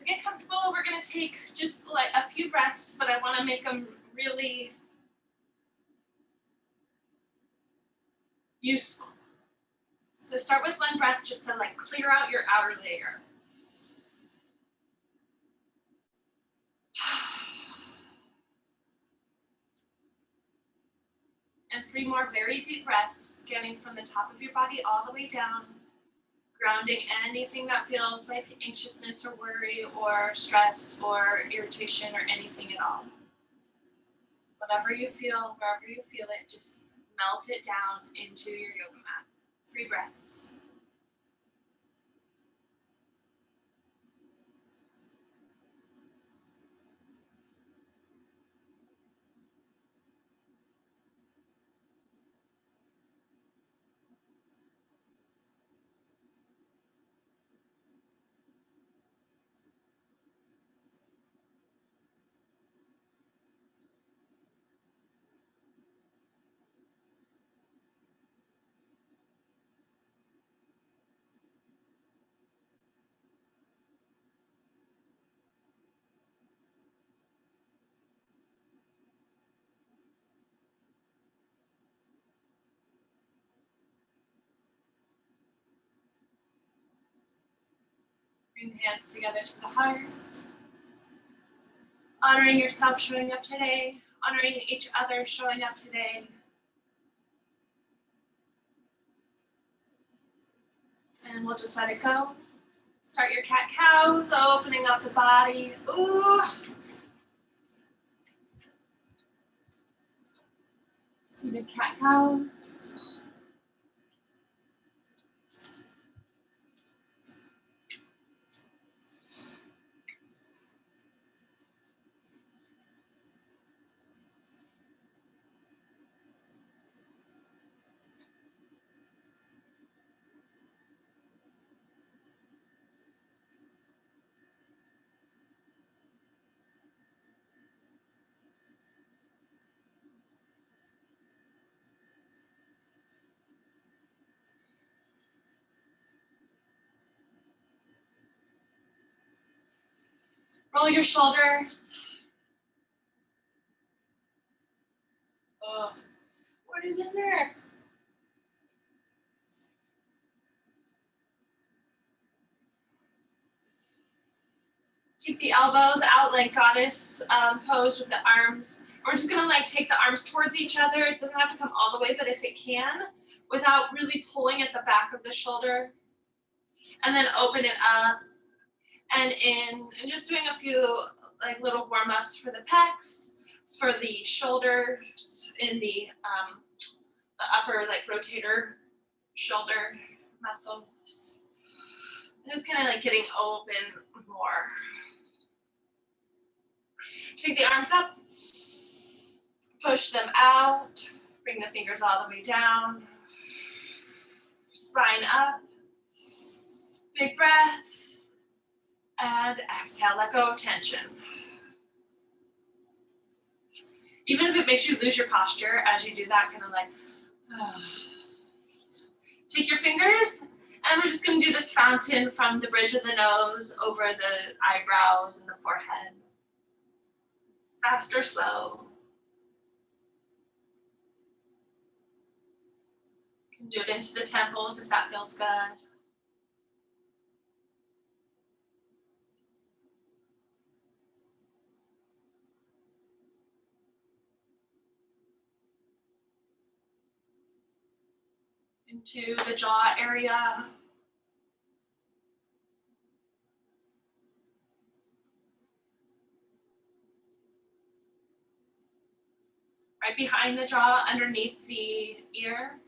So get comfortable. We're going to take just like a few breaths, but I want to make them really useful. So start with one breath just to like clear out your outer layer. And 3 more very deep breaths, scanning from the top of your body all the way down, grounding anything that feels like anxiousness or worry or stress or irritation or anything at all. Whatever you feel, wherever you feel it, just melt it down into your yoga mat. 3 breaths. Bring the hands together to the heart. Honoring yourself showing up today, honoring each other showing up today. And we'll just let it go. Start your cat-cows, opening up the body. Ooh. Seated cat-cows. Roll your shoulders. Oh, what is in there? Take the elbows out like goddess pose with the arms. We're just gonna like take the arms towards each other. It doesn't have to come all the way, but if it can, without really pulling at the back of the shoulder. And then open it up and in, and just doing a few like little warm-ups for the pecs, for the shoulders, in the upper like rotator shoulder muscles. Just kind of like getting open more. Take the arms up, push them out, bring the fingers all the way down, spine up, big breath, and exhale, let go of tension. Even if it makes you lose your posture as you do that, kind of like, take your fingers, and we're just gonna do this fountain from the bridge of the nose over the eyebrows and the forehead. Fast or slow. You can do it into the temples if that feels good. Into the jaw area. Right behind the jaw, underneath the ear.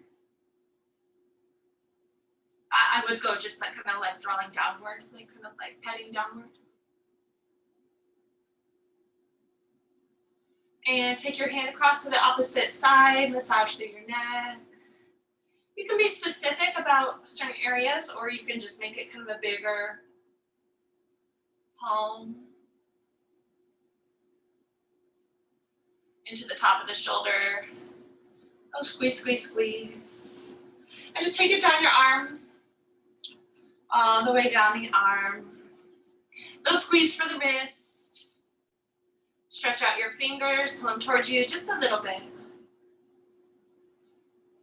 I would go just like kind of like drawing downward, like kind of like petting downward. And take your hand across to the opposite side, massage through your neck. You can be specific about certain areas, or you can just make it kind of a bigger palm. Into the top of the shoulder. Oh, squeeze, squeeze, squeeze. And just take it down your arm, all the way down the arm. Little squeeze for the wrist. Stretch out your fingers, pull them towards you just a little bit.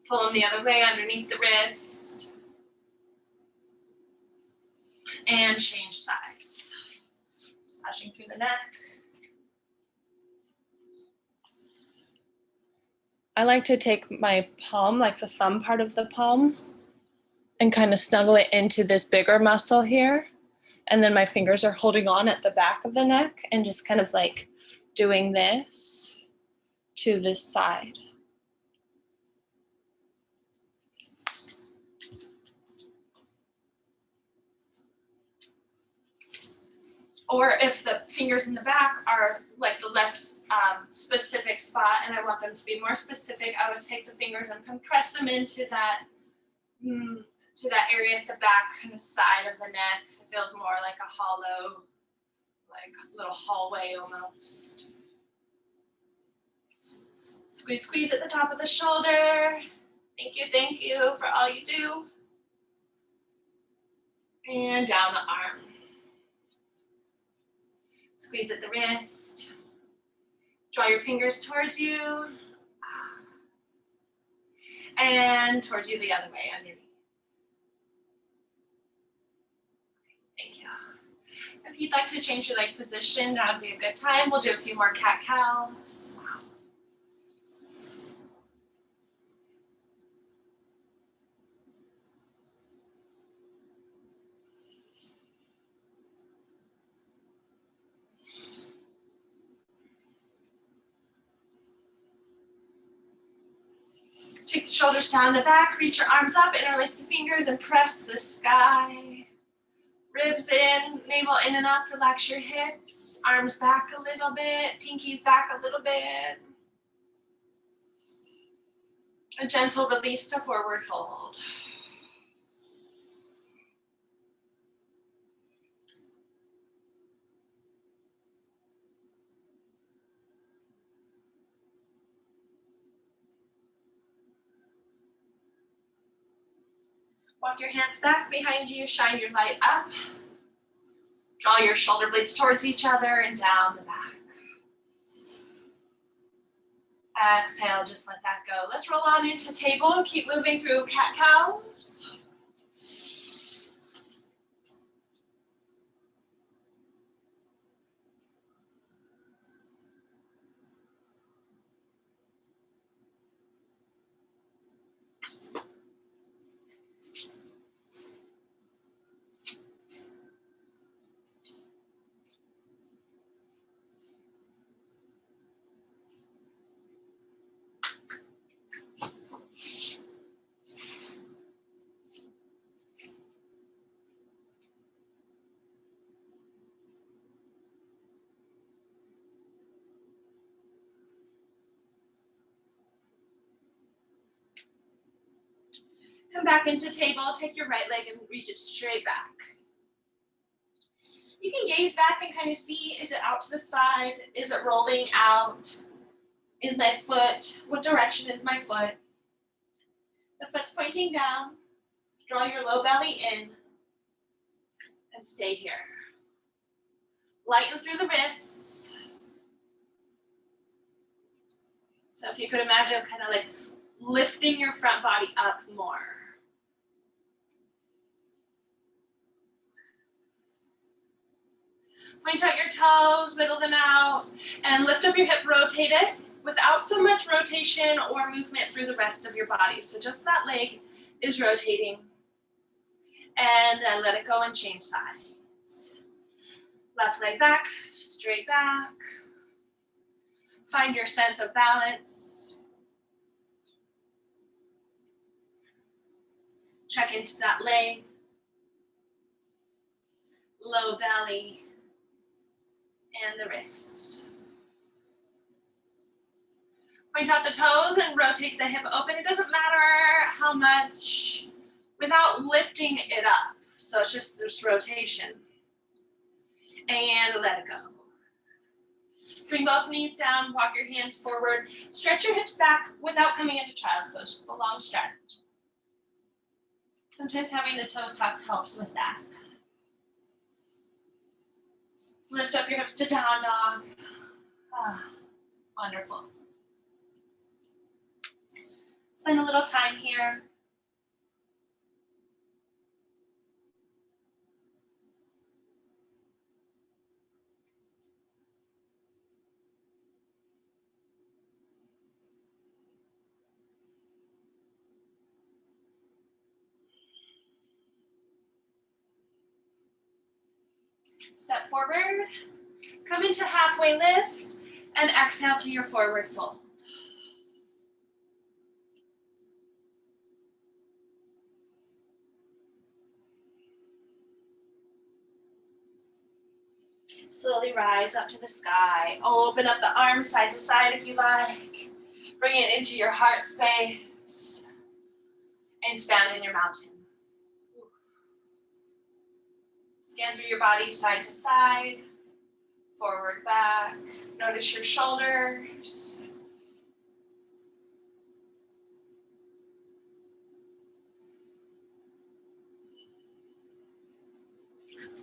Pull them the other way underneath the wrist. And change sides. Massaging through the neck. I like to take my palm, like the thumb part of the palm, and kind of snuggle it into this bigger muscle here. And then my fingers are holding on at the back of the neck and just kind of like doing this to this side. Or if the fingers in the back are like the less specific spot and I want them to be more specific, I would take the fingers and compress them into that area at the back kind of side of the neck. It feels more like a hollow, like little hallway almost. Squeeze, squeeze at the top of the shoulder. Thank you for all you do. And down the arm. Squeeze at the wrist. Draw your fingers towards you. And towards you the other way, underneath. Thank you. If you'd like to change your leg position, that would be a good time. We'll do a few more cat-cows. Take the shoulders down the back, reach your arms up, interlace the fingers and press the sky. Ribs in, navel in and up, relax your hips, arms back a little bit, pinkies back a little bit. A gentle release to forward fold. Walk your hands back behind you, shine your light up. Draw your shoulder blades towards each other and down the back. Exhale, just let that go. Let's roll on into table. Keep moving through cat-cows. Come back into table, take your right leg and reach it straight back. You can gaze back and kind of see, is it out to the side? Is it rolling out? Is my foot, what direction is my foot? The foot's pointing down. Draw your low belly in and stay here. Lighten through the wrists. So if you could imagine kind of like lifting your front body up more. Point out your toes, wiggle them out, and lift up your hip, rotate it without so much rotation or movement through the rest of your body. So just that leg is rotating. And then let it go and change sides. Left leg back, straight back. Find your sense of balance. Check into that leg. Low belly. And the wrists. Point out the toes and rotate the hip open. It doesn't matter how much without lifting it up. So it's just this rotation. And let it go. Bring both knees down, walk your hands forward. Stretch your hips back without coming into child's pose, just a long stretch. Sometimes having the toes tucked helps with that. Lift up your hips to down dog. Ah, wonderful. Spend a little time here. Step forward, come into halfway lift, and exhale to your forward fold. Slowly rise up to the sky. Open up the arms side to side if you like. Bring it into your heart space. And stand in your mountain. Scan through your body side to side. Forward, back. Notice your shoulders.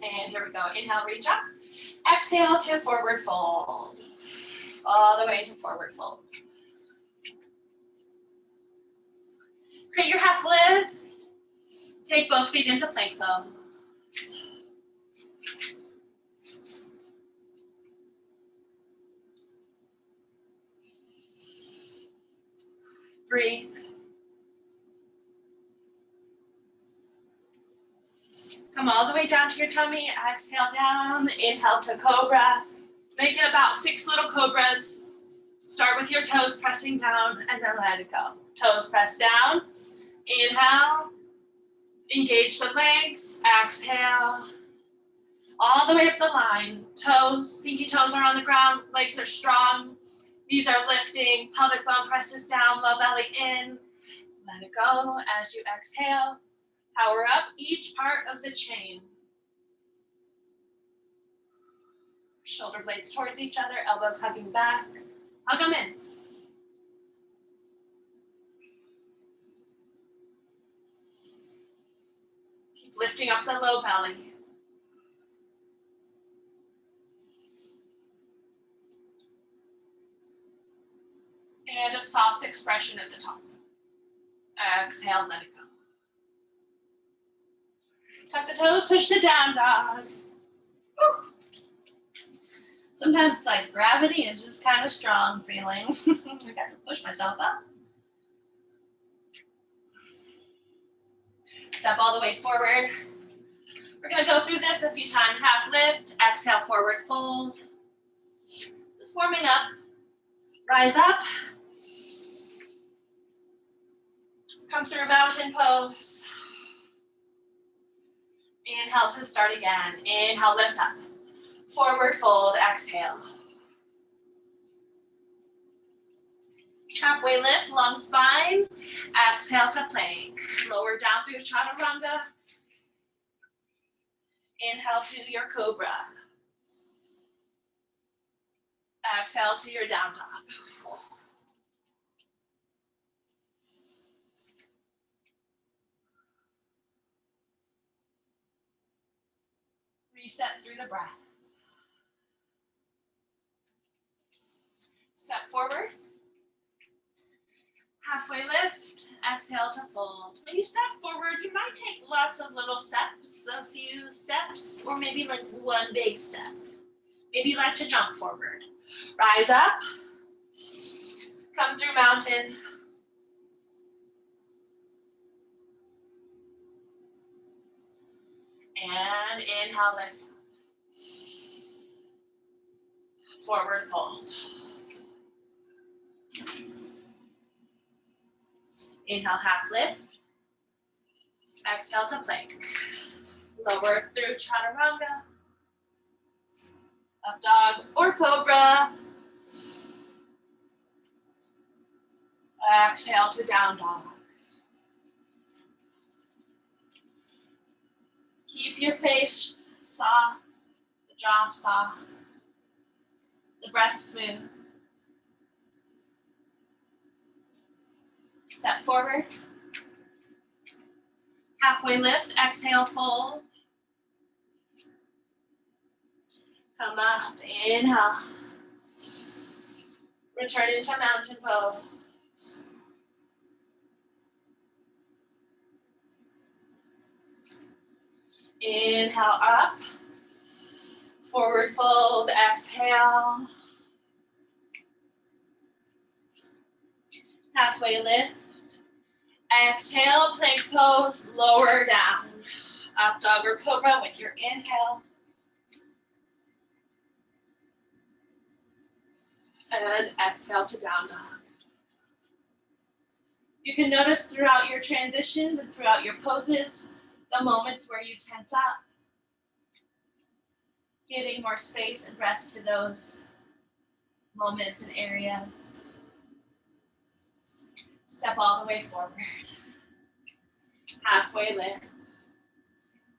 And here we go. Inhale, reach up. Exhale to forward fold. All the way to forward fold. Create your half lift. Take both feet into plank pose. Breathe. Come all the way down to your tummy. Exhale down. Inhale to cobra. Make it about 6 little cobras. Start with your toes pressing down and then let it go. Toes press down. Inhale. Engage the legs. Exhale. All the way up the line. Toes, pinky toes are on the ground. Legs are strong. Knees are lifting. Pelvic bone presses down. Low belly in. Let it go as you exhale. Power up each part of the chain. Shoulder blades towards each other, elbows hugging back. Hug them in. Keep lifting up the low belly. And a soft expression at the top. Exhale, let it go. Tuck the toes, push to down dog. Woo. Sometimes like gravity is just kind of strong feeling. I got to push myself up. Step all the way forward. We're gonna go through this a few times. Half lift, exhale, forward fold. Just warming up. Rise up. Come through mountain pose. Inhale to start again. Inhale, lift up. Forward fold, exhale. Halfway lift, long spine. Exhale to plank. Lower down through chaturanga. Inhale to your cobra. Exhale to your down dog. Reset through the breath. Step forward. Halfway lift, exhale to fold. When you step forward, you might take lots of little steps, a few steps, or maybe like one big step. Maybe you like to jump forward. Rise up. Come through mountain. And inhale, lift up. Forward fold. Inhale, half lift. Exhale to plank. Lower through chaturanga. Up dog or cobra. Exhale to down dog. Keep your face soft, the jaw soft, the breath smooth. Step forward. Halfway lift, exhale, fold. Come up, inhale. Return into mountain pose. Inhale up. Forward fold, exhale. Halfway lift. Exhale, plank pose, lower down. Up dog or cobra with your inhale. And exhale to down dog. You can notice throughout your transitions and throughout your poses, the moments where you tense up, giving more space and breath to those moments and areas. Step all the way forward. Halfway lift.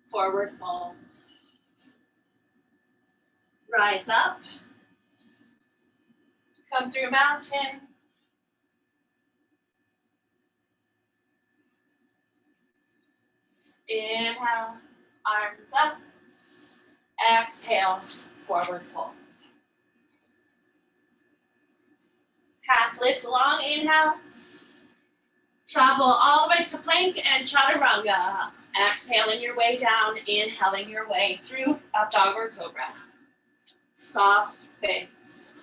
Forward fold. Rise up. Come through mountain. Inhale, arms up. Exhale, forward fold. Half lift long, inhale. Travel all the way to plank and chaturanga. Exhaling your way down, inhaling your way through up dog or cobra. Soft face.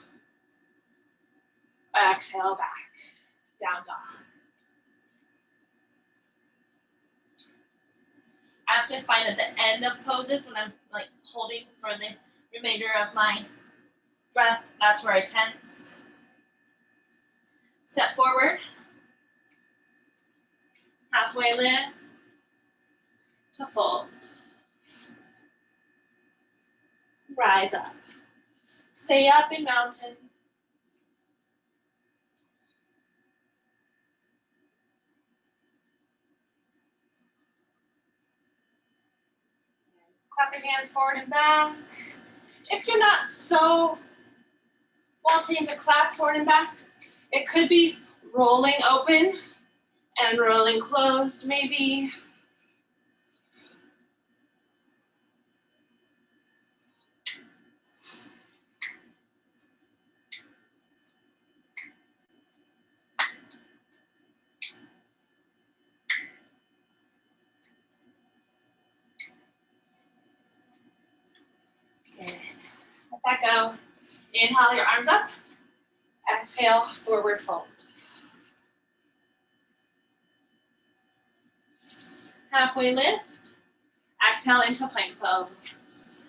Exhale back, down dog. I often find at the end of poses when I'm like holding for the remainder of my breath, that's where I tense. Step forward. Halfway lift to fold. Rise up. Stay up in mountain. Clap your hands forward and back. If you're not so wanting to clap forward and back, it could be rolling open and rolling closed, maybe. Okay, let that go. Inhale your arms up. Exhale, forward fold. Halfway lift. Exhale into plank pose.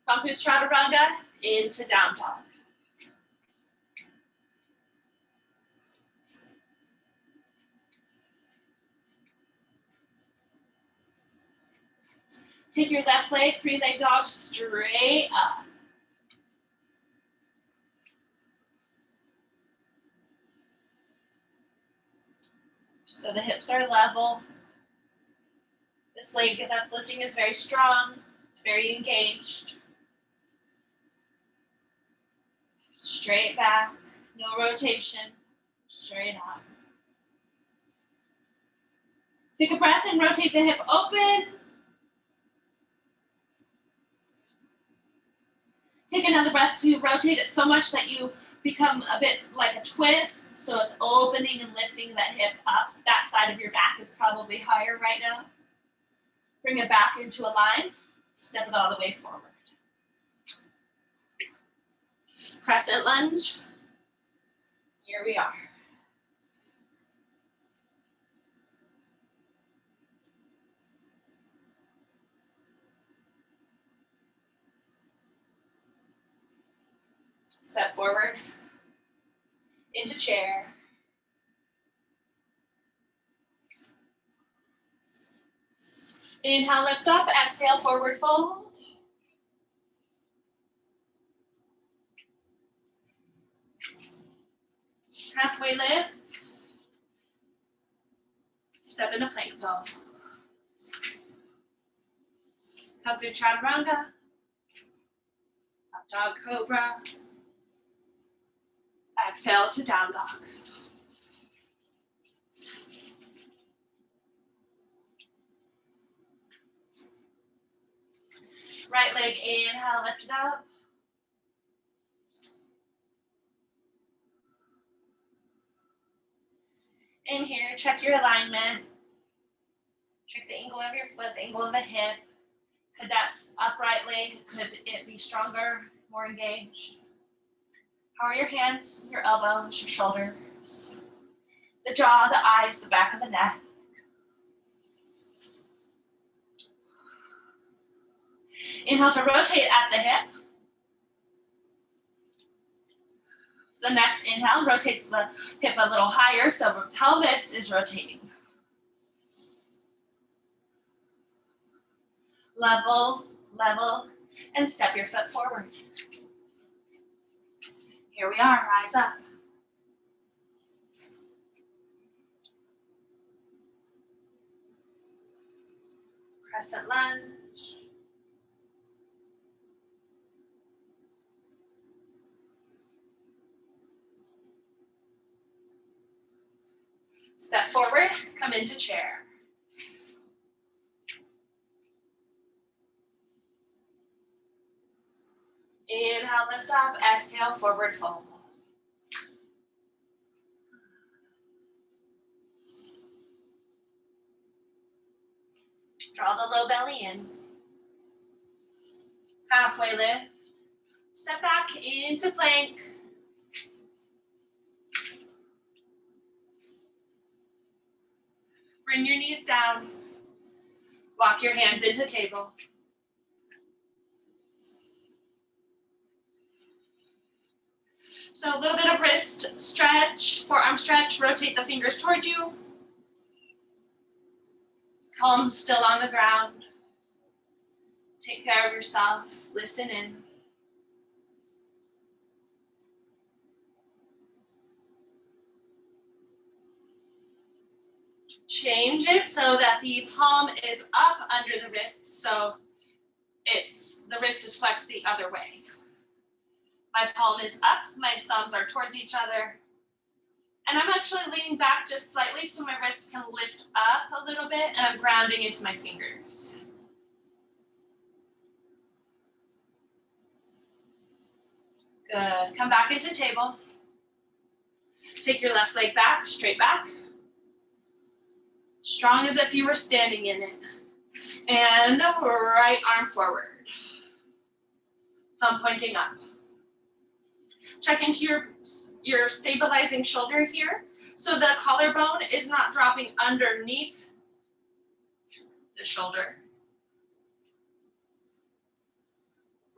Come through chaturanga into down dog. Take your left leg, 3-leg dog, straight up. So the hips are level. This leg that's lifting is very strong. It's very engaged. Straight back, no rotation, straight up. Take a breath and rotate the hip open. Take another breath to rotate it so much that you become a bit like a twist. So it's opening and lifting that hip up. That side of your back is probably higher right now. Bring it back into a line. Step it all the way forward. Crescent lunge. Here we are. Step forward into chair. Inhale, lift up. Exhale, forward fold. Halfway lift. Step into plank pose. Come through chaturanga. Up dog cobra. Exhale to down dog. Right leg, inhale, lift it out. In here, check your alignment. Check the angle of your foot, the angle of the hip. Could that upright leg, could it be stronger, more engaged? How are your hands, your elbows, your shoulders? The jaw, the eyes, the back of the neck. Inhale to rotate at the hip. The next inhale rotates the hip a little higher, so the pelvis is rotating. Level, level, and step your foot forward. Here we are, rise up. Crescent lunge. Step forward, come into chair. Inhale, lift up, exhale, forward fold. Draw the low belly in. Halfway lift. Step back into plank. Bring your knees down. Walk your hands into table. So a little bit of wrist stretch, forearm stretch, rotate the fingers towards you. Palms still on the ground. Take care of yourself, listen in. Change it so that the palm is up under the wrist, so the wrist is flexed the other way. My palm is up, my thumbs are towards each other. And I'm actually leaning back just slightly so my wrists can lift up a little bit, and I'm grounding into my fingers. Good, come back into table. Take your left leg back, straight back. Strong as if you were standing in it. And right arm forward. Thumb pointing up. Check into your stabilizing shoulder here. So the collarbone is not dropping underneath the shoulder.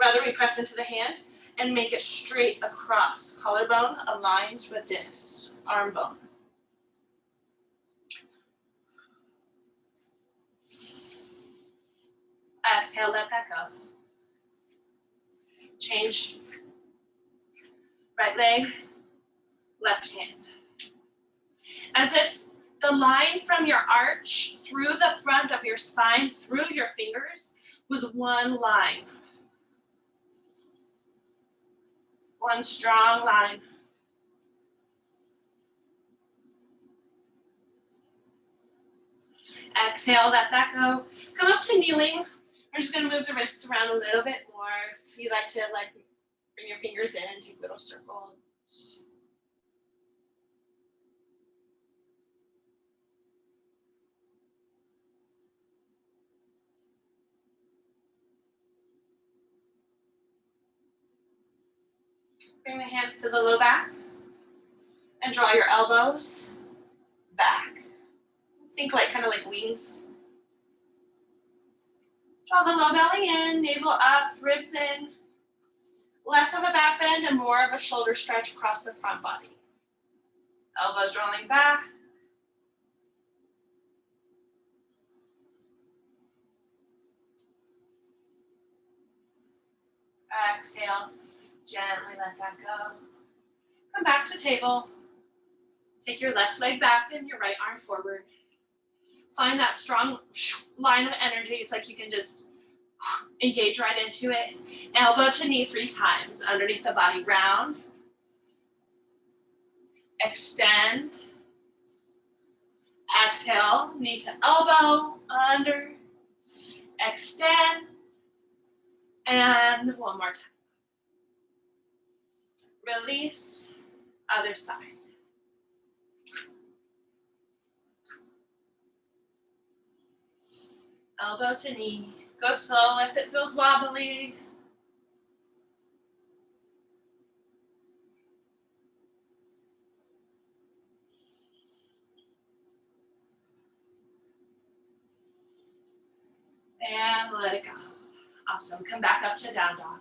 Rather, we press into the hand and make it straight across. Collarbone aligns with this arm bone. Exhale, let that go. Change. Right leg, left hand. As if the line from your arch through the front of your spine, through your fingers, was one line. One strong line. Exhale, let that go. Come up to kneeling. We're just gonna move the wrists around a little bit more. If you like to bring your fingers in and take little circles. Bring the hands to the low back and draw your elbows back. Think kind of like wings. Draw the low belly in, navel up, ribs in. Less of a back bend and more of a shoulder stretch across the front body. Elbows rolling back. Exhale, gently let that go. Come back to table. Take your left leg back and your right arm forward. Find that strong line of energy. It's like you can just engage right into it. Elbow to knee 3 times. Underneath the body, round. Extend. Exhale, knee to elbow, under. Extend. And one more time. Release, other side. Elbow to knee. Go slow if it feels wobbly. And let it go. Awesome. Come back up to down dog.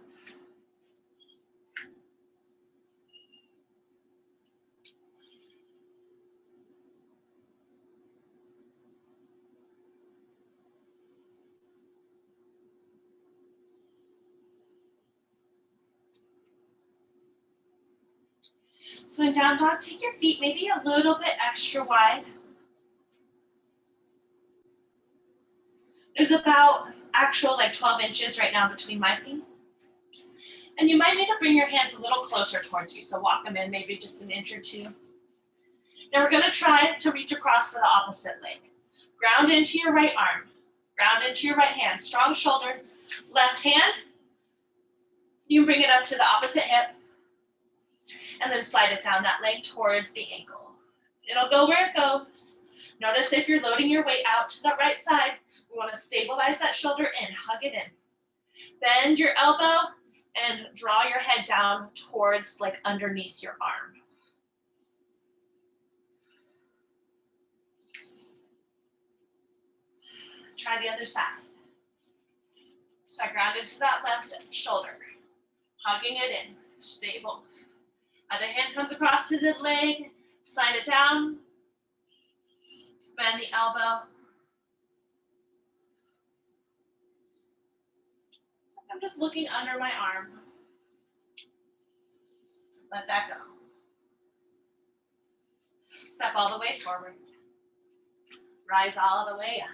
So in down dog, take your feet maybe a little bit extra wide. There's about actual like 12 inches right now between my feet. And you might need to bring your hands a little closer towards you. So walk them in maybe just an inch or two. Now we're gonna try to reach across for the opposite leg. Ground into your right arm. Ground into your right hand. Strong shoulder. Left hand. You can bring it up to the opposite hip. And then slide it down that leg towards the ankle. It'll go where it goes. Notice if you're loading your weight out to the right side, we want to stabilize that shoulder in, hug it in. Bend your elbow and draw your head down towards like underneath your arm. Try the other side. So I ground into that left shoulder, hugging it in, stable. Other hand comes across to the leg, slide it down, bend the elbow. So I'm just looking under my arm. Let that go. Step all the way forward. Rise all the way up.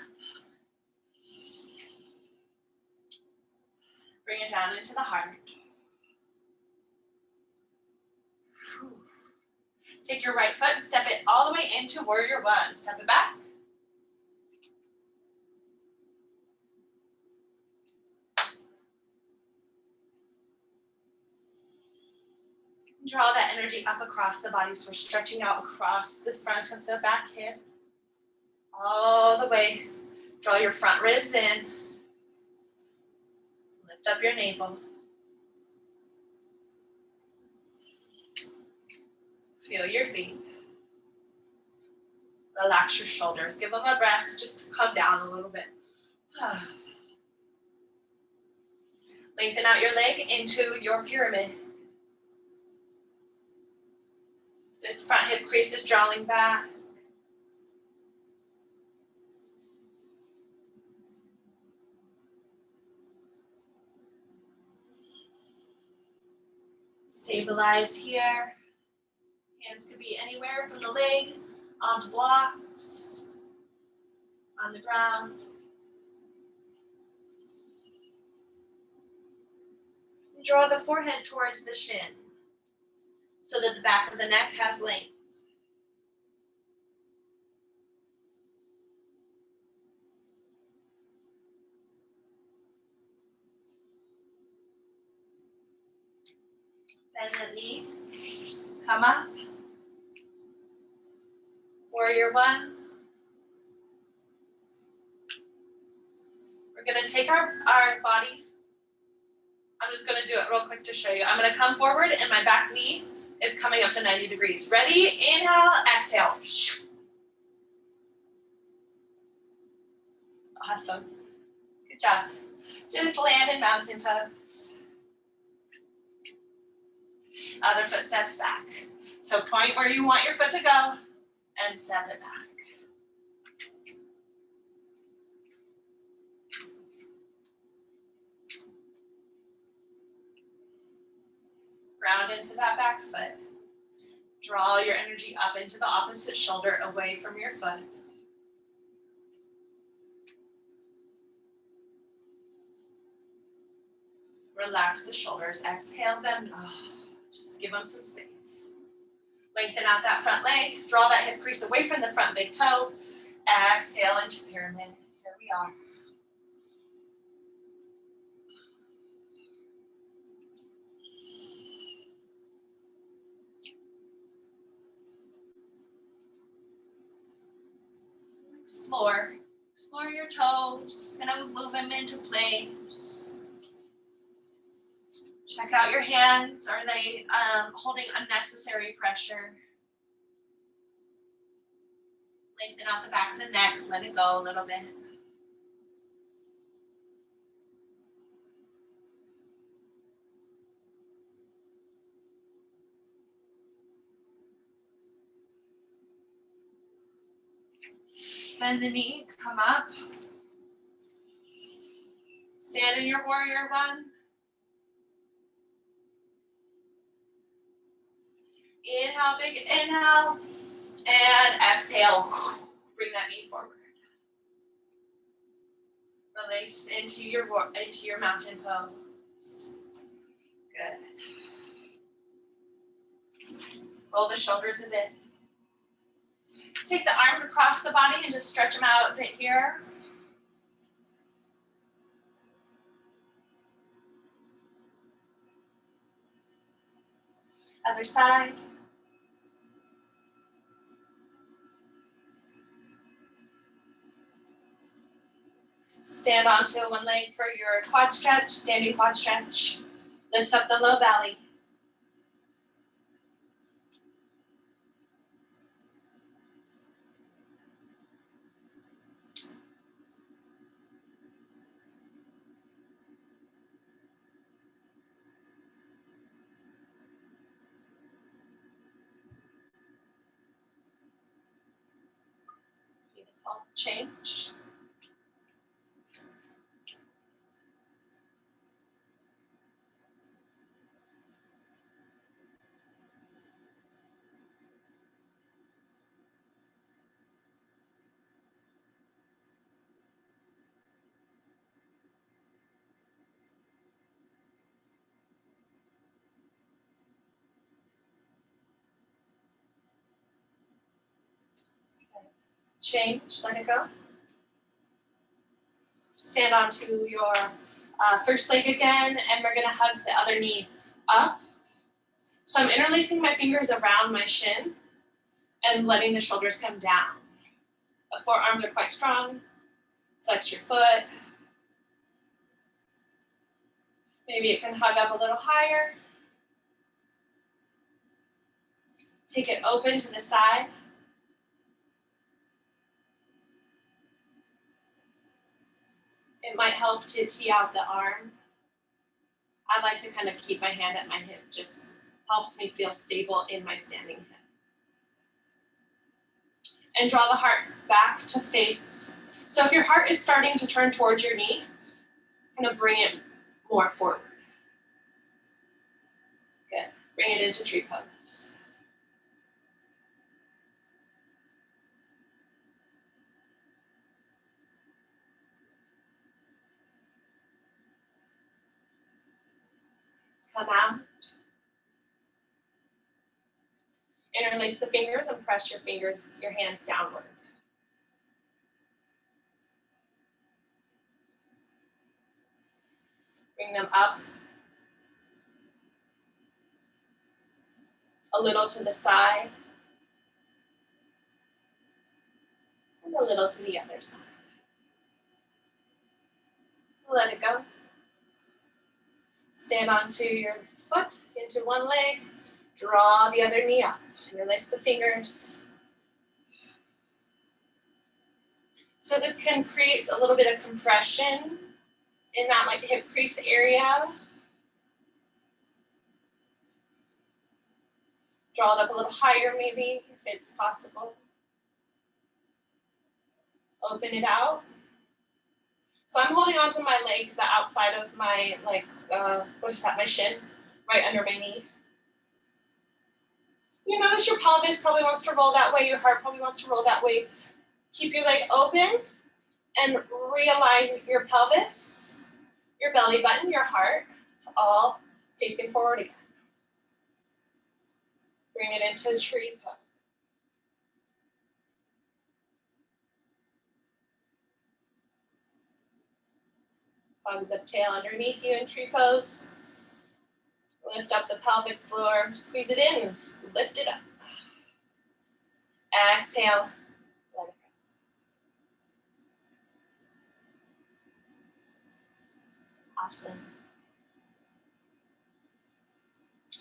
Bring it down into the heart. Take your right foot and step it all the way into warrior one. Step it back. Draw that energy up across the body. So we're stretching out across the front of the back hip. All the way. Draw your front ribs in. Lift up your navel. Feel your feet. Relax your shoulders. Give them a breath just to come down a little bit. Lengthen out your leg into your pyramid. This front hip crease is drawing back. Stabilize here. Hands could be anywhere from the leg, onto blocks, on the ground. Draw the forehead towards the shin so that the back of the neck has length. Bend the knee, come up. Warrior one. We're gonna take our body. I'm just gonna do it real quick to show you. I'm gonna come forward and my back knee is coming up to 90 degrees. Ready? Inhale, exhale. Awesome. Good job. Just land in mountain pose. Other foot steps back. So point where you want your foot to go and step it back. Ground into that back foot. Draw your energy up into the opposite shoulder away from your foot. Relax the shoulders. Exhale them. Just give them some space. Lengthen out that front leg. Draw that hip crease away from the front big toe. Exhale into pyramid. Here we are. Explore. Explore your toes. Gonna move them into place. Check out your hands. Are they holding unnecessary pressure? Lengthen out the back of the neck. Let it go a little bit. Bend the knee, come up. Stand in your warrior one. Inhale, big inhale. And exhale. Bring that knee forward. Release into your mountain pose. Good. Roll the shoulders a bit. Just take the arms across the body and just stretch them out a bit here. Other side. Stand onto one leg for your quad stretch, standing quad stretch. Lift up the low belly. Beautiful. Change. Change, let it go. Stand onto your first leg again, and we're gonna hug the other knee up. So I'm interlacing my fingers around my shin and letting the shoulders come down. The forearms are quite strong. Flex your foot. Maybe it can hug up a little higher. Take it open to the side. It might help to tee out the arm. I like to kind of keep my hand at my hip, just helps me feel stable in my standing hip. And draw the heart back to face. So if your heart is starting to turn towards your knee, kind of bring it more forward. Good. Bring it into tree pose. Come out. Interlace the fingers and press your hands downward. Bring them up. A little to the side. And a little to the other side. Let it go. Stand onto your foot, into one leg. Draw the other knee up. Interlace the fingers. So this can create a little bit of compression in that like hip crease area. Draw it up a little higher maybe, if it's possible. Open it out. So I'm holding onto my leg, the outside of my, my shin, right under my knee. You notice your pelvis probably wants to roll that way, your heart probably wants to roll that way. Keep your leg open and realign your pelvis, your belly button, your heart. It's all facing forward again. Bring it into tree pose. Hug the tail underneath you in tree pose. Lift up the pelvic floor, squeeze it in, lift it up. Exhale, let it go. Awesome.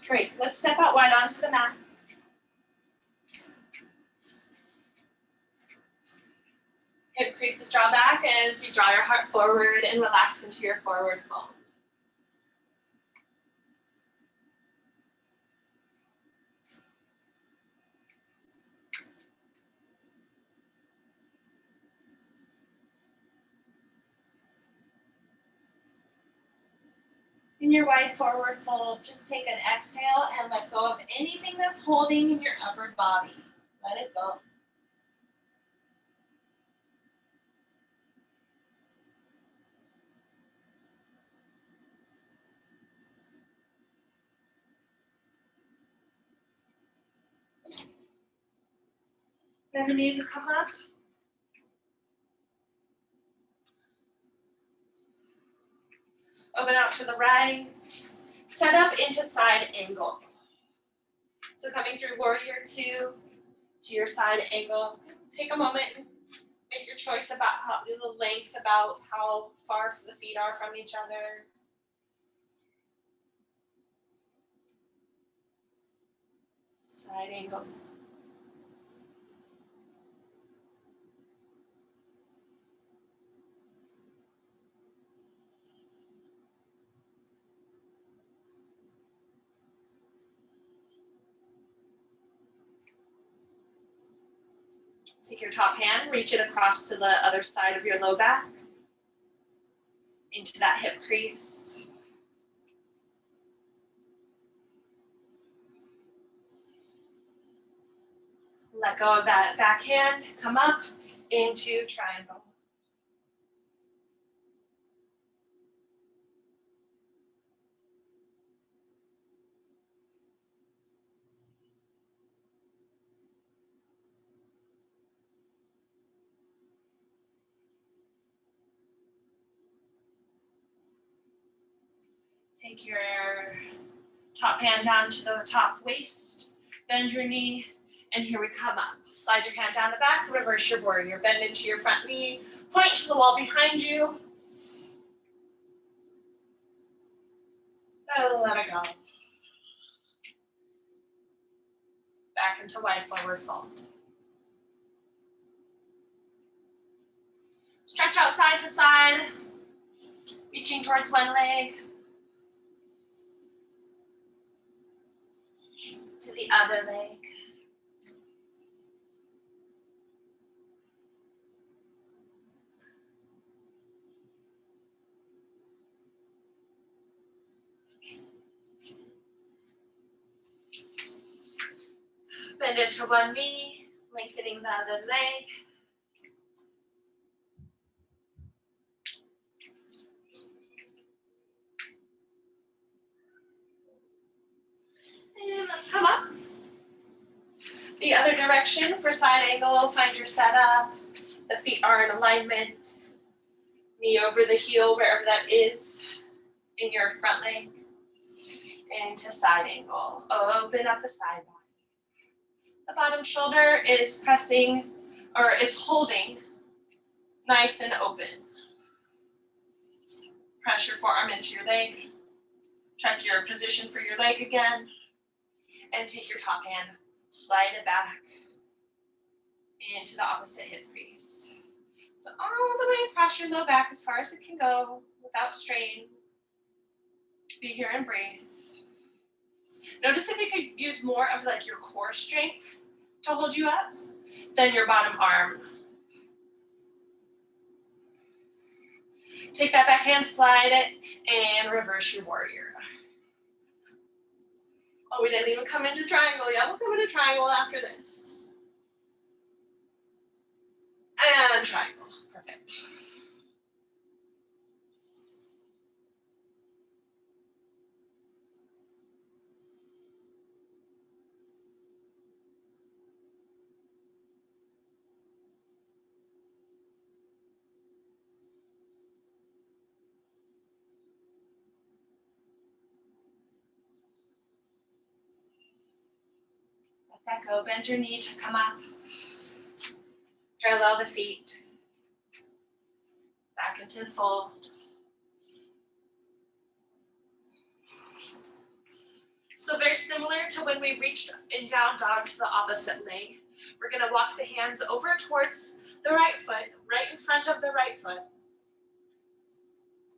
Great, let's step out wide onto the mat. Hip creases draw back as you draw your heart forward and relax into your forward fold. In your wide forward fold, just take an exhale and let go of anything that's holding in your upper body. Let it go. Then the knees will come up. Open out to the right. Set up into side angle. So coming through warrior two to your side angle. Take a moment and make your choice about the length, about how far the feet are from each other. Side angle. Take your top hand, reach it across to the other side of your low back, into that hip crease. Let go of that back hand, come up into triangle. Take your top hand down to the top waist, bend your knee, and here we come up. Slide your hand down the back, reverse your warrior. Bend into your front knee, point to the wall behind you. And let it go. Back into wide forward fold. Stretch out side to side, reaching towards one leg to the other leg. Bend into one knee, lengthening the other leg. And let's come up. The other direction for side angle, find your setup. The feet are in alignment. Knee over the heel, wherever that is in your front leg. Into side angle. Open up the side body. The bottom shoulder is pressing, or it's holding nice and open. Press your forearm into your leg. Check your position for your leg again. And take your top hand, slide it back into the opposite hip crease. So all the way across your low back as far as it can go without strain. Be here and breathe. Notice if you could use more of like your core strength to hold you up than your bottom arm. Take that back hand, slide it, and reverse your warrior. Oh, we didn't even come into triangle yet. We'll come into triangle after this. And triangle, perfect. Let that go, bend your knee to come up. Parallel the feet. Back into the fold. So very similar to when we reached in down dog to the opposite leg. We're gonna walk the hands over towards the right foot, right in front of the right foot.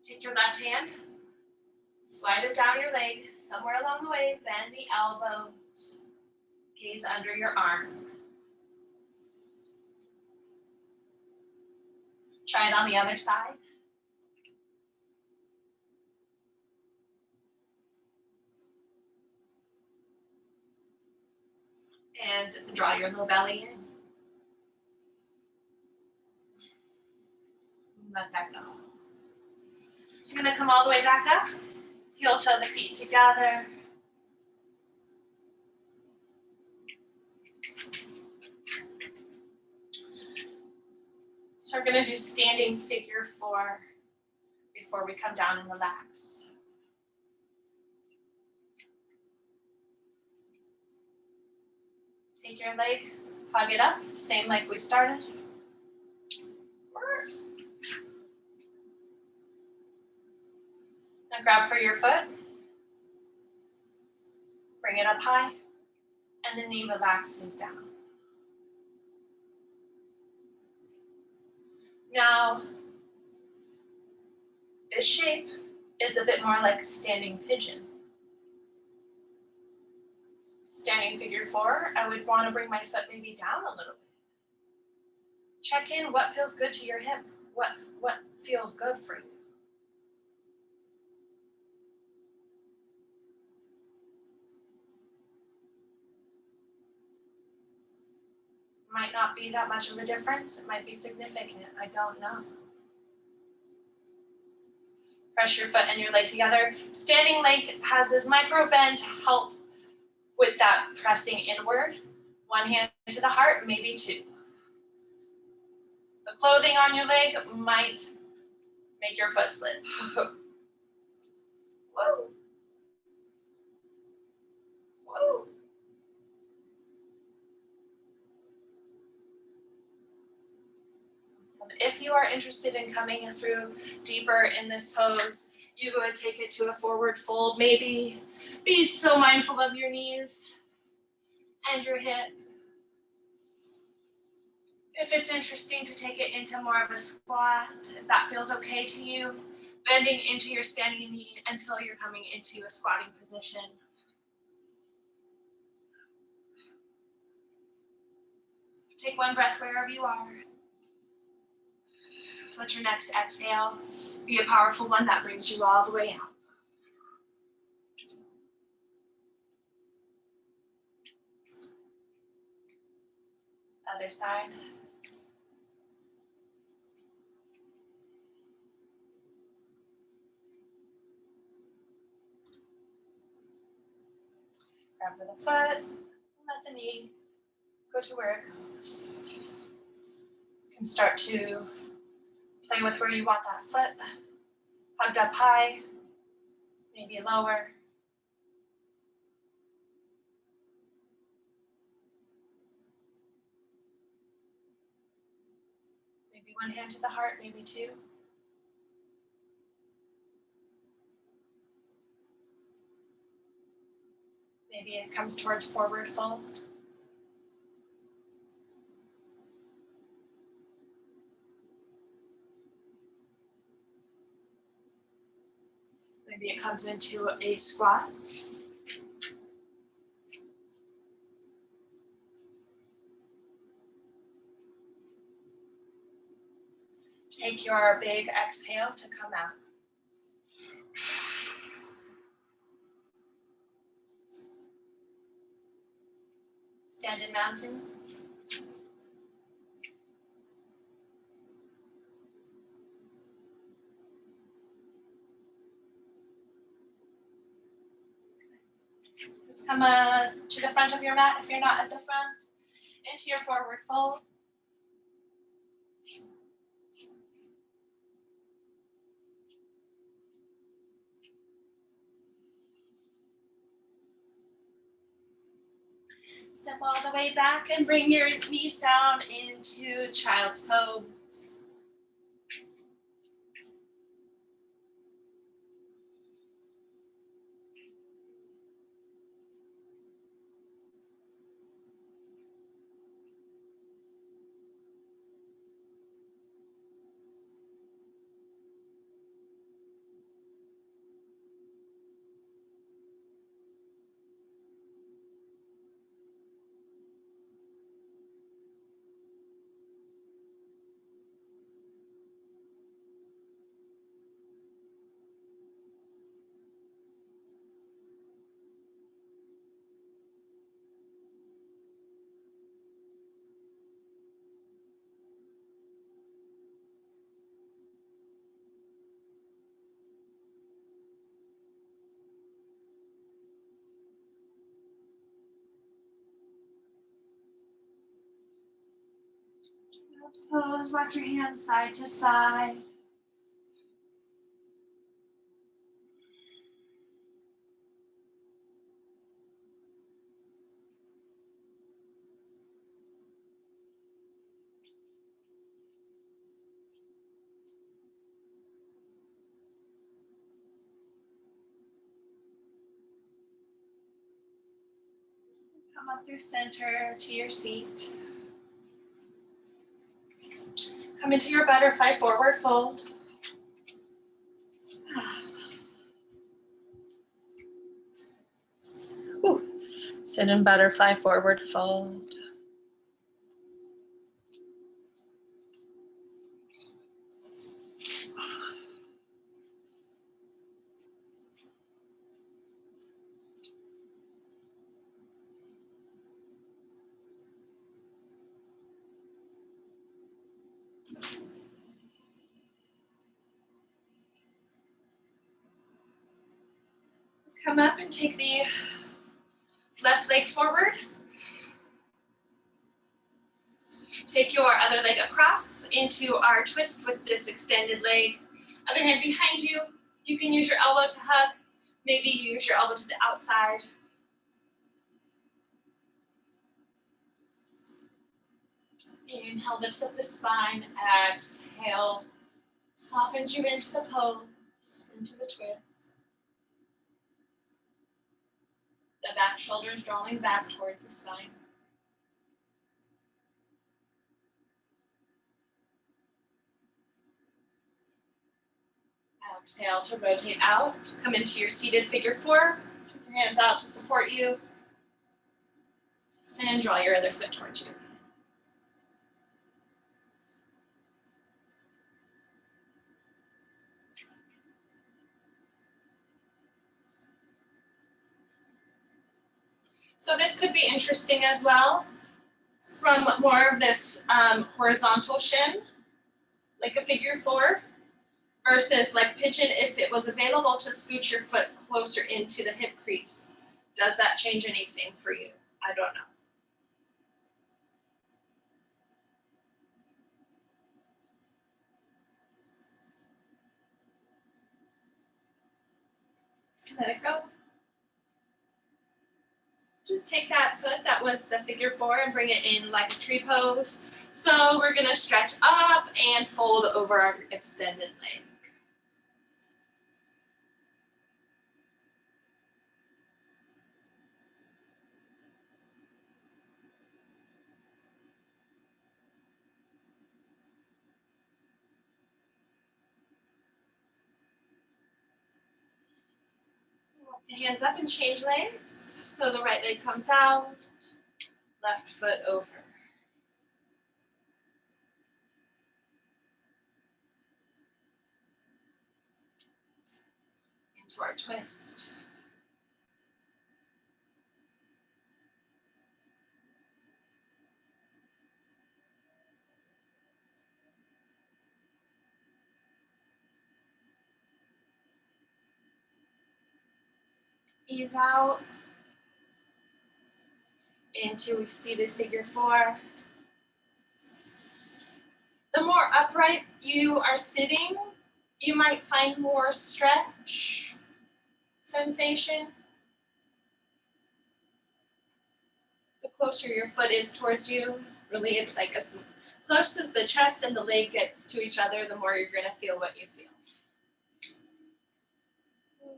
Take your left hand, slide it down your leg, somewhere along the way, bend the elbows, gaze under your arm. Try it on the other side. And draw your low belly in. Let that go. You're gonna come all the way back up. Heel toe the feet together. So we're gonna do standing figure 4 before we come down and relax. Take your leg, hug it up, same like we started. Now grab for your foot, bring it up high, and the knee relaxes down. Now, this shape is a bit more like a standing pigeon. Standing figure 4, I would want to bring my foot maybe down a little bit. Check in what feels good to your hip, what feels good for you. Might not be that much of a difference. It might be significant. I don't know. Press your foot and your leg together. Standing leg has this micro bend to help with that pressing inward. One hand to the heart, maybe 2. The clothing on your leg might make your foot slip. Whoa. Whoa. If you are interested in coming through deeper in this pose, you would take it to a forward fold. Maybe be so mindful of your knees and your hip. If it's interesting to take it into more of a squat, if that feels okay to you, bending into your standing knee until you're coming into a squatting position. Take one breath wherever you are. Let your next exhale be a powerful one that brings you all the way out. Other side. Grab for the foot, let the knee go to where it goes. You can start to play with where you want that foot, hugged up high, maybe lower. Maybe one hand to the heart, maybe 2. Maybe it comes towards forward fold. Maybe it comes into a squat. Take your big exhale to come out. Stand in mountain. Let's come to the front of your mat if you're not at the front. Into your forward fold. Step all the way back and bring your knees down into child's pose. Child's pose, rock your hands side to side. Come up through center to your seat. Come into your butterfly forward fold. Ooh. Sit in butterfly forward fold. Come up and take the left leg forward. Take your other leg across into our twist with this extended leg. Other hand behind you. You can use your elbow to hug. Maybe use your elbow to the outside. Inhale, lifts up the spine. Exhale, softens you into the pose, into the twist. The back shoulders drawing back towards the spine. Exhale to rotate out. Come into your seated figure four. Take your hands out to support you. And draw your other foot towards you. So this could be interesting as well. From more of this horizontal shin, like a figure four, versus like pigeon if it was available to scoot your foot closer into the hip crease. Does that change anything for you? I don't know. Let it go. Just take that foot that was the figure four and bring it in like a tree pose. So we're gonna stretch up and fold over our extended leg. Walk the hands up and change legs. So the right leg comes out, left foot over. Into our twist. Ease out into a seated figure four. The more upright you are sitting, you might find more stretch sensation. The closer your foot is towards you, really it's like as close as the chest and the leg gets to each other, the more you're gonna feel what you feel.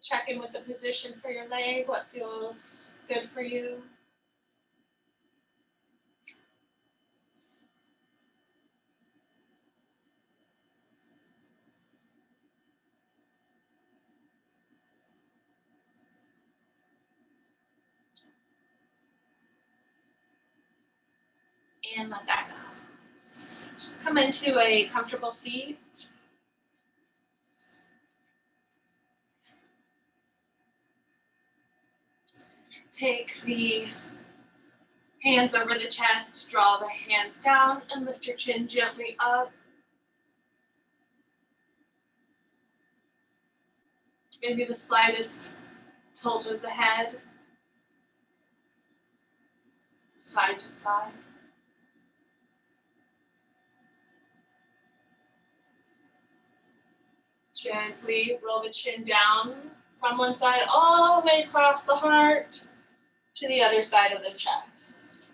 Check in with the position for your leg, what feels good for you. And let that go. Just come into a comfortable seat. Take the hands over the chest, draw the hands down, and lift your chin gently up. Maybe the slightest tilt of the head, side to side. Gently roll the chin down from one side all the way across the heart to the other side of the chest.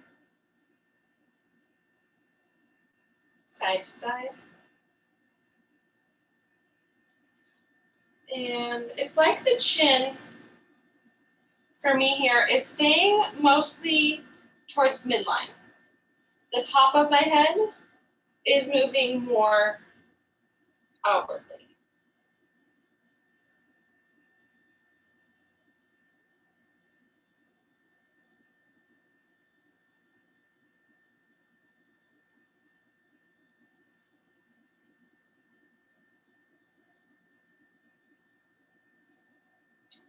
Side to side. And it's like the chin, for me here, is staying mostly towards midline. The top of my head is moving more outwardly.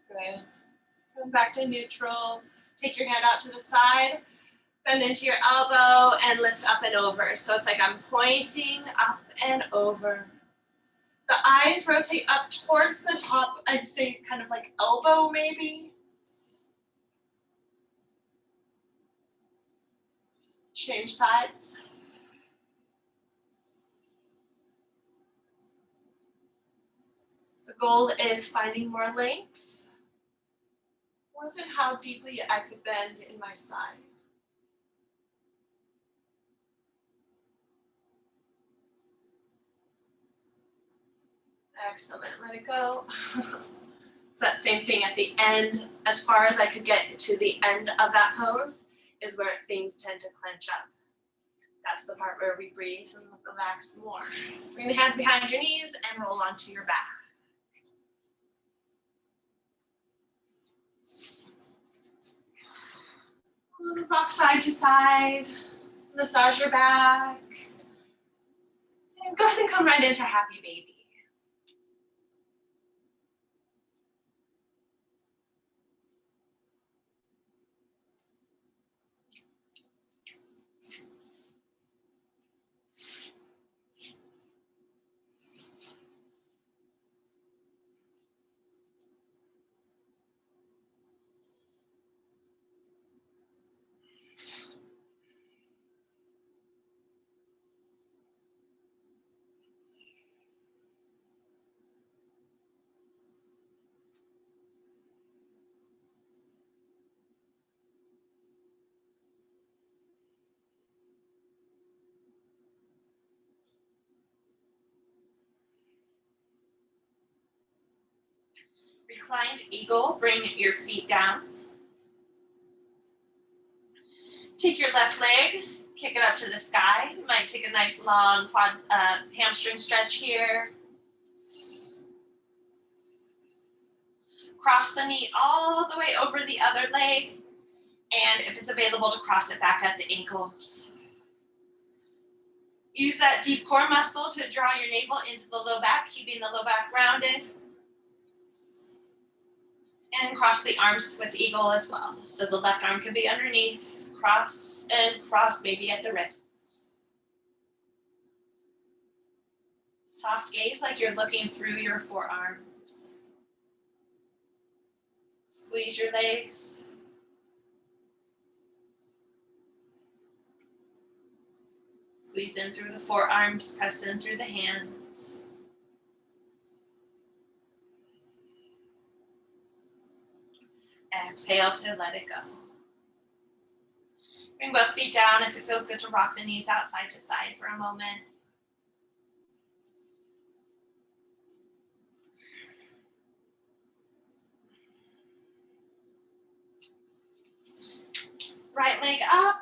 Good. Come back to neutral. Take your hand out to the side. Bend into your elbow and lift up and over. So it's like I'm pointing up and over. The eyes rotate up towards the top, I'd say kind of like elbow maybe. Change sides. The goal is finding more length, more than how deeply I could bend in my side. Excellent, let it go. It's that same thing at the end. As far as I could get to the end of that pose is where things tend to clench up. That's the part where we breathe and relax more. Bring the hands behind your knees and roll onto your back. Rock side to side, massage your back. And go ahead and come right into happy baby. Reclined eagle, bring your feet down. Take your left leg, kick it up to the sky. You might take a nice long quad hamstring stretch here. Cross the knee all the way over the other leg. And if it's available, to cross it back at the ankles. Use that deep core muscle to draw your navel into the low back, keeping the low back rounded. And cross the arms with eagle as well. So the left arm can be underneath, cross and cross maybe at the wrists. Soft gaze like you're looking through your forearms. Squeeze your legs. Squeeze in through the forearms, press in through the hands. Exhale to let it go. Bring both feet down. If it feels good to rock the knees out side to side for a moment. Right leg up,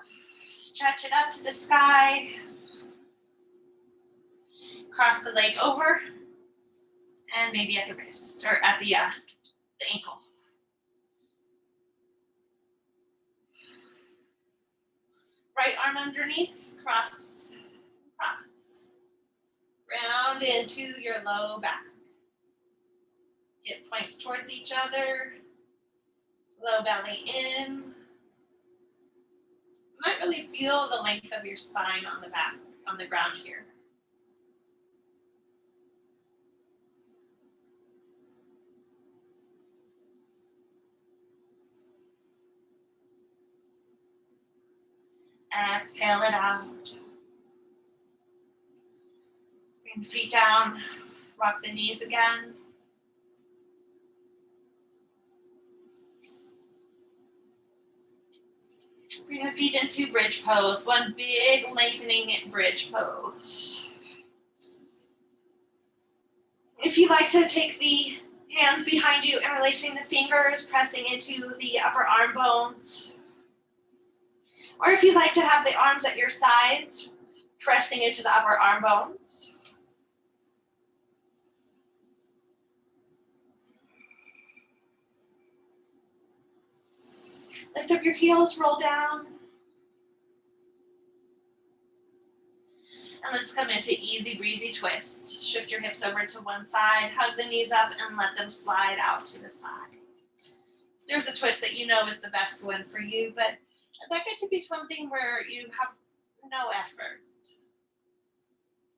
stretch it up to the sky. Cross the leg over, and maybe at the wrist, or at the ankle. Right arm underneath, cross, cross. Round into your low back. Hip points towards each other. Low belly in. You might really feel the length of your spine on the back, on the ground here. Exhale it out. Bring the feet down, Rock the knees again. Bring the feet into bridge pose, one big lengthening bridge pose. If you like to take the hands behind you and releasing the fingers, pressing into the upper arm bones. Or if you like to have the arms at your sides, pressing into the upper arm bones. Lift up your heels, roll down. And let's come into easy breezy twist. Shift your hips over to one side, hug the knees up and let them slide out to the side. There's a twist that you know is the best one for you, but that get to be something where you have no effort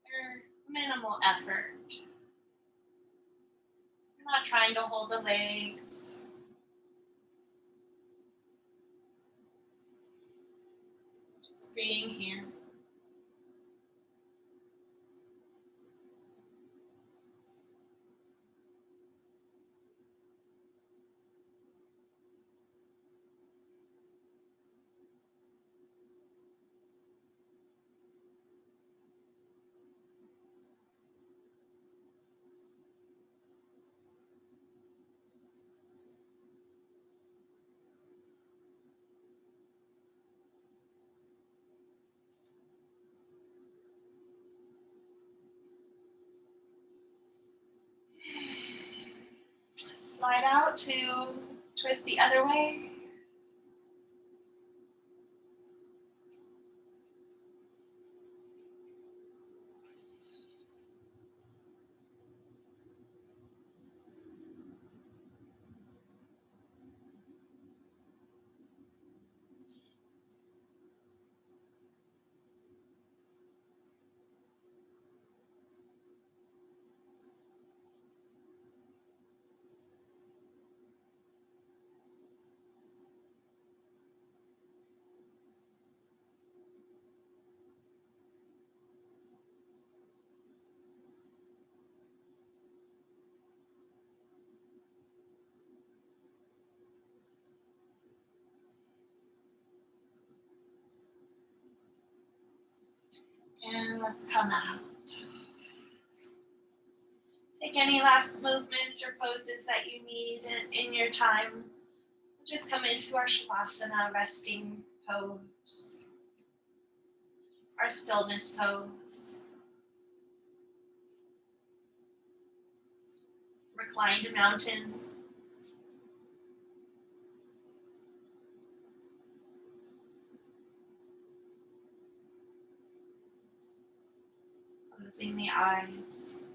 or minimal effort. You're not trying to hold the legs. Just being here. Slide out to twist the other way. And let's come out. Take any last movements or poses that you need in your time. Just come into our Shavasana resting pose, our stillness pose. Reclined mountain. Closing the eyes.